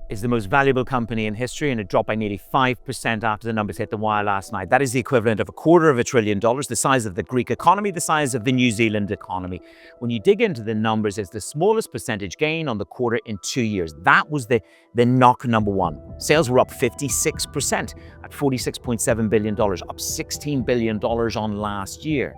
is the most valuable company in history, and it dropped by nearly 5% after the numbers hit the wire last night. That is the equivalent of $250 billion, the size of the Greek economy, the size of the New Zealand economy. When you dig into the numbers, it's the smallest percentage gain on the quarter in 2 years. That was the knock number one. Sales were up 56% at $46.7 billion, up $16 billion on last year.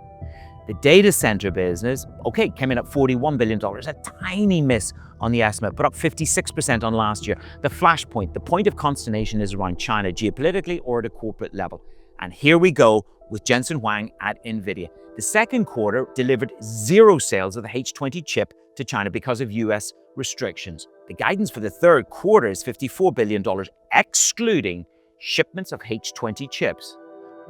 The data center business, came in at $41 billion, a tiny miss on the estimate, but up 56% on last year. The flashpoint, the point of consternation is around China, geopolitically or at a corporate level. And here we go with Jensen Huang at Nvidia. The second quarter delivered zero sales of the H20 chip to China because of US restrictions. The guidance for the third quarter is $54 billion, excluding shipments of H20 chips.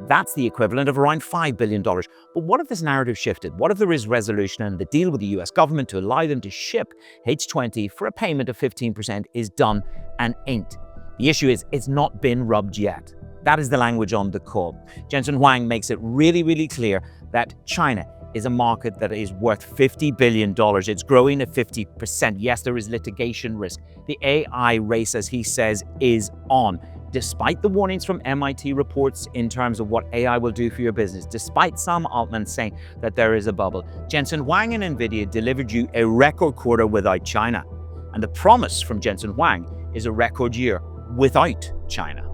That's the equivalent of around $5 billion. But what if this narrative shifted? What if there is resolution and the deal with the US government to allow them to ship H20 for a payment of 15% is done and inked? The issue is it's not been rubbed yet. That is the language on the call. Jensen Huang makes it really, really clear that China is a market that is worth $50 billion. It's growing at 50%. Yes, there is litigation risk. The AI race, as he says, is on. Despite the warnings from MIT reports in terms of what AI will do for your business, despite some altmen saying that there is a bubble, Jensen Huang and Nvidia delivered you a record quarter without China. And the promise from Jensen Huang is a record year without China.